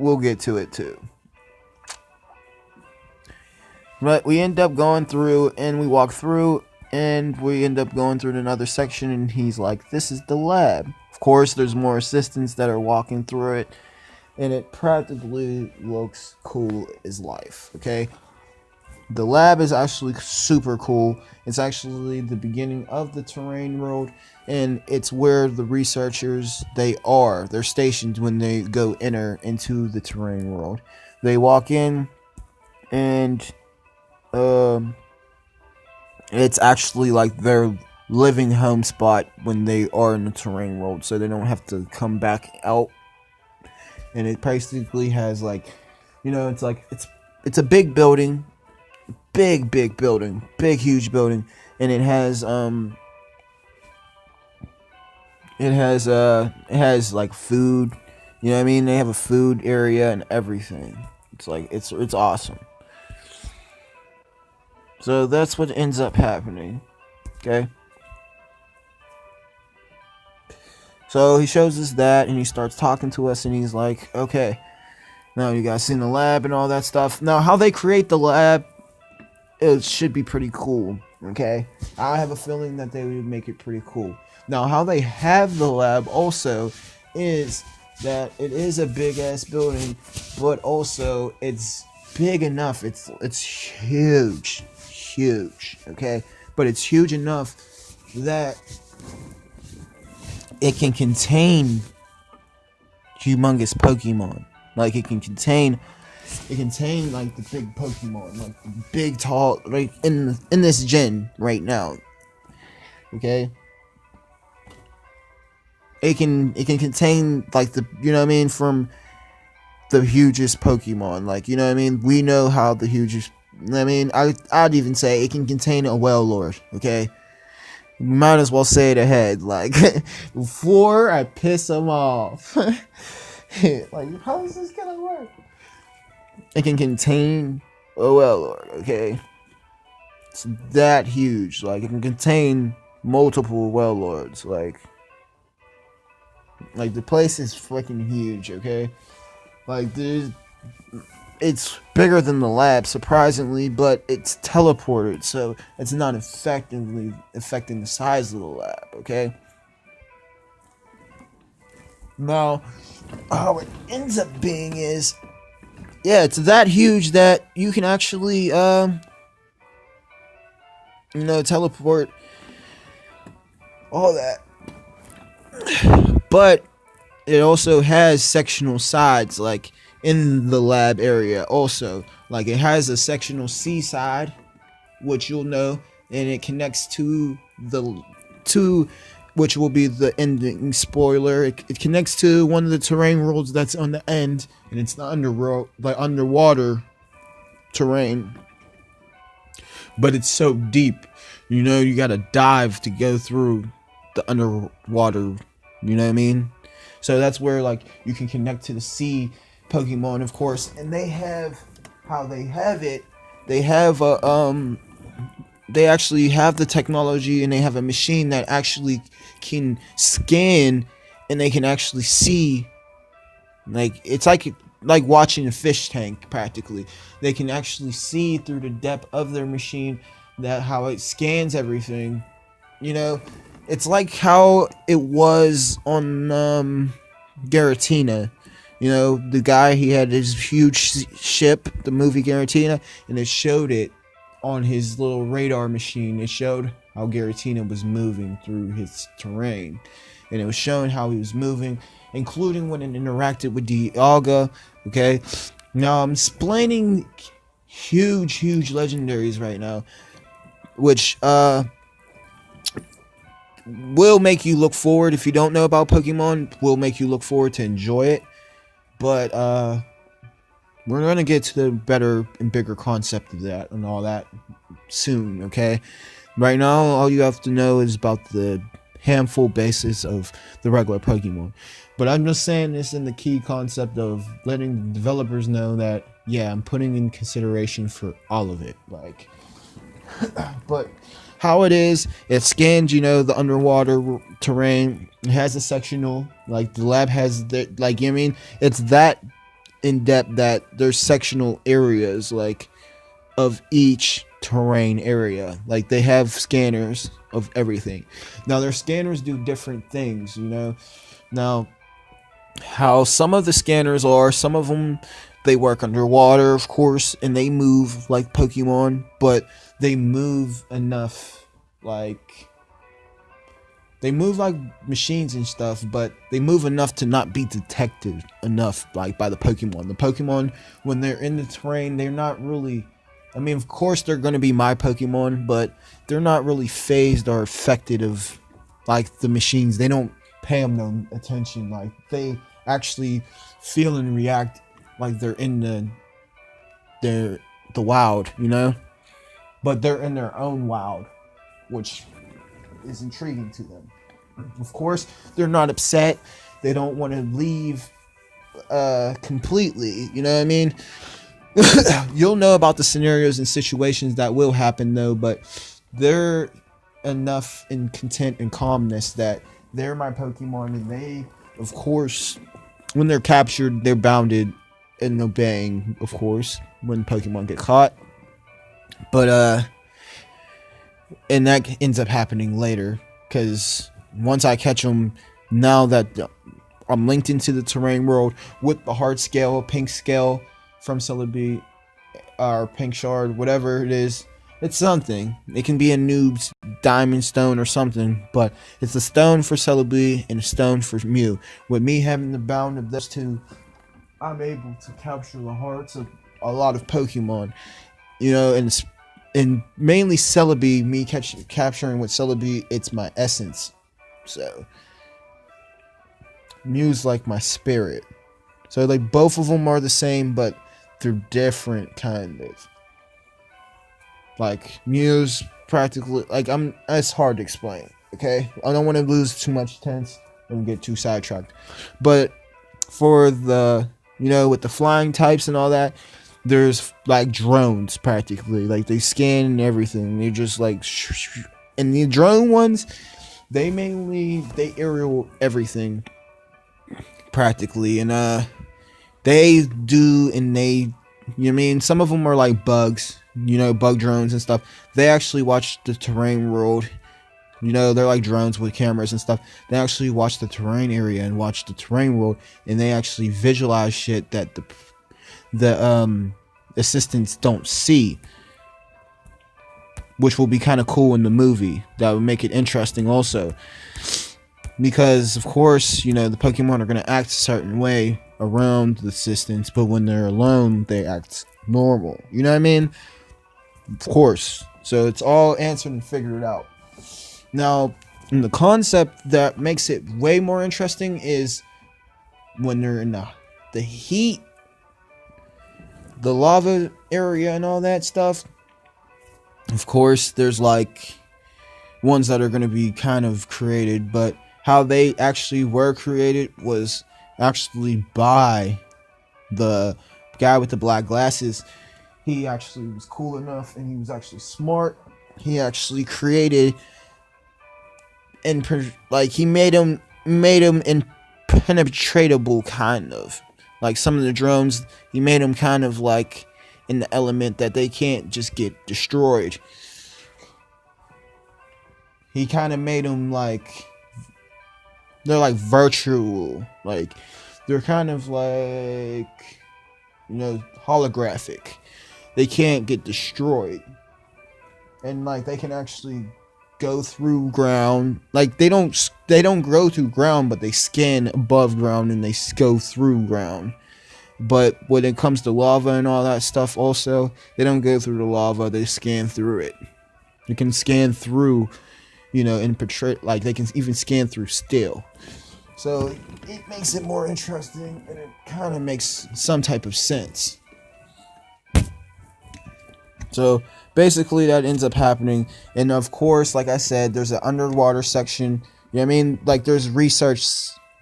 we'll get to it too. But we end up going through, and we walk through, and we end up going through another section, and he's like, this is the lab. Of course, there's more assistants that are walking through it, and it practically looks cool as life, okay? The lab is actually super cool. It's actually the beginning of the terrain world, and it's where the researchers, they're stationed when they enter into the terrain world. They walk in, and it's actually like their living home spot when they are in the terrain world, so they don't have to come back out. And it basically has like, it's like it's a big building, big building, big huge building, and it has like food, you know what I mean? They have a food area and everything. It's like it's awesome. So that's what ends up happening. Okay. So he shows us that, and he starts talking to us, and he's like, okay, now you guys seen the lab and all that stuff. Now, how they create the lab, it should be pretty cool, okay? I have a feeling that they would make it pretty cool. Now, how they have the lab also is that it is a big-ass building, but also it's big enough. It's huge, okay? But it's huge enough that it can contain humongous Pokemon. Like it can contain like the big Pokemon, like the big tall, like in this gen right now. Okay. It can contain like the, you know what I mean, from the hugest Pokemon. Like, you know what I mean? We know how the hugest, I mean, I'd even say it can contain a Wailord, okay? Might as well say it ahead, like, before I piss them off. Like, how is this gonna work? It can contain a Wailord, okay? It's that huge. Like, it can contain multiple Wailords. Like the place is freaking huge, okay? Like, it's bigger than the lab, surprisingly, but it's teleported, so it's not effectively affecting the size of the lab, okay? Now, how it ends up being is, yeah, it's that huge that you can actually, teleport all that. But it also has sectional sides, like, in the lab area also. Like, it has a sectional C side, which you'll know, and it connects to which will be the ending spoiler. It connects to one of the terrain worlds that's on the end, and it's the underwater terrain. But it's so deep, you gotta dive to go through the underwater, you know what I mean? So that's where, like, you can connect to the sea Pokemon, of course, and they have how they have it. They have they actually have the technology, and they have a machine that actually can scan, and they can actually see. Like, it's like watching a fish tank practically. They can actually see through the depth of their machine, that how it scans everything. It's like how it was on Giratina. The guy, he had his huge ship, the movie Giratina, and it showed it on his little radar machine. It showed how Giratina was moving through his terrain. And it was showing how he was moving, including when it interacted with Dialga. Okay? Now I'm explaining huge legendaries right now, which will make you look forward. If you don't know about Pokemon, will make you look forward to enjoy it. But we're gonna get to the better and bigger concept of that and all that soon, okay? Right now, all you have to know is about the handful basis of the regular Pokemon. But I'm just saying this in the key concept of letting the developers know that, yeah, I'm putting in consideration for all of it. Like, but how it is, it scans, the underwater terrain. It has a sectional, like the lab has the, like, it's that in depth that there's sectional areas like of each terrain area. Like they have scanners of everything. Now their scanners do different things, you know. Now how some of the scanners are, some of them they work underwater, of course, and they move like Pokemon, but they move enough like they move like machines and stuff, but they move enough to not be detected enough like by the Pokemon. The Pokemon, when they're in the terrain, they're not really, I mean, of course they're going to be my Pokemon, but they're not really phased or affected of like the machines. They don't pay them no attention. Like they actually feel and react like they're in the wild, you know? But they're in their own wild, which is intriguing to them. Of course, they're not upset. They don't want to leave completely, you know what I mean? You'll know about the scenarios and situations that will happen though, but they're enough in content and calmness that they're my Pokemon, and they, of course, when they're captured, they're bounded and obeying, of course, when Pokemon get caught. But and that ends up happening later, because once I catch them, now that I'm linked into the terrain world with the heart scale, pink scale from Celebi, or pink shard, whatever it is, it's something. It can be a noob's diamond stone or something, but it's a stone for Celebi and a stone for Mew. With me having the bound of those two, I'm able to capture the hearts of a lot of Pokemon, you know, and mainly Celebi. Me capturing with Celebi, it's my essence. So Mew's like my spirit. So like both of them are the same, but they're different kind of. Like Mew's practically like it's hard to explain. Okay, I don't want to lose too much tense and get too sidetracked. But for the, you know, with the flying types and all that, there's like drones practically. Like they scan and everything. They're just like, and the drone ones, they aerial everything practically, and they do, and they, you know what I mean, some of them are like bugs, you know, bug drones and stuff. They actually watch the terrain world, you know, they're like drones with cameras and stuff. They actually watch the terrain area and watch the terrain world, and they actually visualize shit that the assistants don't see, which will be kind of cool in the movie. That would make it interesting also, because of course, you know, the Pokemon are going to act a certain way around the assistants, but when they're alone, they act normal, you know what I mean? Of course. So it's all answered and figured out. Now, the concept that makes it way more interesting is when they're in the heat, the lava area and all that stuff. Of course, there's like ones that are going to be kind of created, but how they actually were created was actually by the guy with the black glasses. He actually was cool enough, and he was actually smart. He actually created and like he made him impenetratable, kind of like some of the drones. He made them kind of like in the element that they can't just get destroyed. He kind of made them like they're like virtual, like they're kind of like, you know, holographic. They can't get destroyed, and like they can actually go through ground. Like they don't grow through ground, but they scan above ground and they go through ground. But when it comes to lava and all that stuff, also they don't go through the lava, they scan through it. They can scan through, you know, and portray, like they can even scan through steel. So it makes it more interesting, and it kind of makes some type of sense. So basically that ends up happening, and of course, like I said, there's an underwater section. You know what I mean? Like there's research,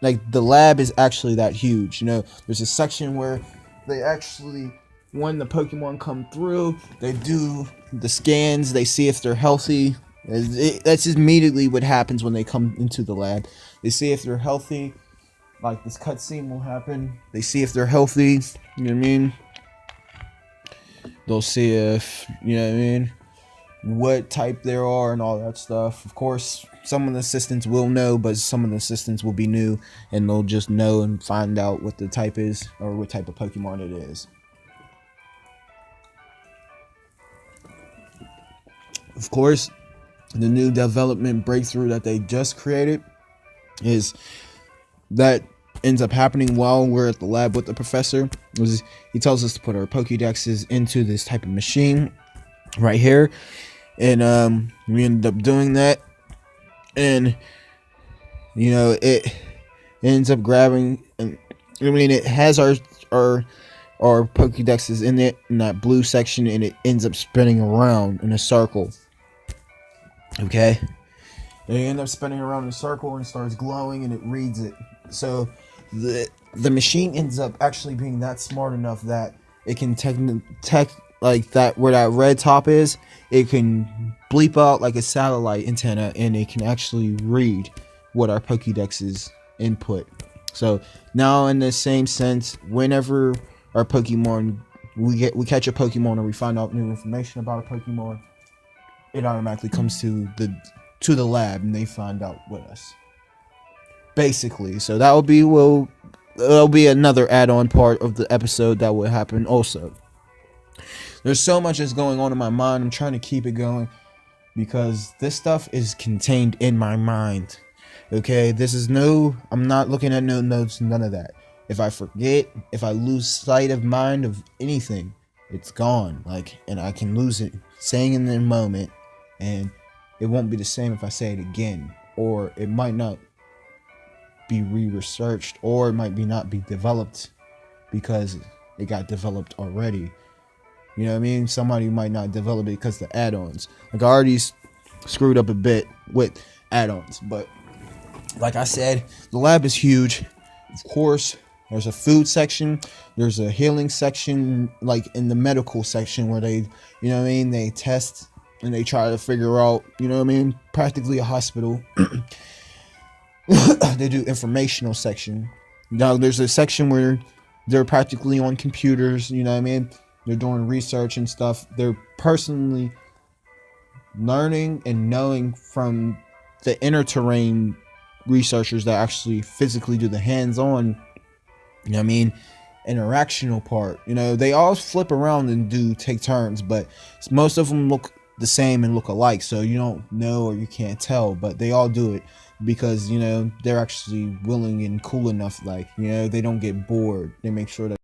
like the lab is actually that huge. You know, there's a section where they actually, when the Pokemon come through, they do the scans, they see if they're healthy. That's immediately what happens when they come into the lab. They see if they're healthy, like this cutscene will happen. They see if they're healthy. You know what I mean? They'll see if, you know what I mean, what type they are and all that stuff. Of course, some of the assistants will know, but some of the assistants will be new, and they'll just know and find out what the type is or what type of Pokemon it is. Of course, the new development breakthrough that they just created is that ends up happening while we're at the lab with the professor. He tells us to put our Pokédexes into this type of machine right here, and we ended up doing that, and you know, it ends up grabbing, and I mean, it has our Pokédexes in it, in that blue section, and it ends up spinning around in a circle. Okay, they end up spinning around in a circle and starts glowing, and it reads it. So the machine ends up actually being that smart enough that it can like that, where that red top is, it can bleep out like a satellite antenna, and it can actually read what our Pokédex's input. So now, in the same sense, whenever our Pokemon, we catch a Pokemon or we find out new information about a Pokemon, it automatically comes to the lab, and they find out with us, basically. So that'll be another add-on part of the episode that will happen also. There's so much that's going on in my mind. I'm trying to keep it going because this stuff is contained in my mind. Okay, I'm not looking at no notes, none of that. If I forget, if I lose sight of mind of anything, it's gone. And I can lose it saying in the moment, and it won't be the same if I say it again, or it might not be re-researched, or it might not be developed because it got developed already. You know what I mean? Somebody might not develop it because the add-ons. I already screwed up a bit with add-ons, but like I said, the lab is huge. Of course, there's a food section, there's a healing section, like in the medical section where they, you know what I mean, they test and they try to figure out, you know what I mean, practically a hospital. They do informational section. Now there's a section where they're practically on computers, you know what I mean? They're doing research and stuff. They're personally learning and knowing from the inner terrain researchers that actually physically do the hands-on, you know what I mean, interactional part. You know, they all flip around and take turns, but most of them look the same and look alike, so you don't know or you can't tell, but they all do it because, you know, they're actually willing and cool enough, like, you know, they don't get bored. They make sure that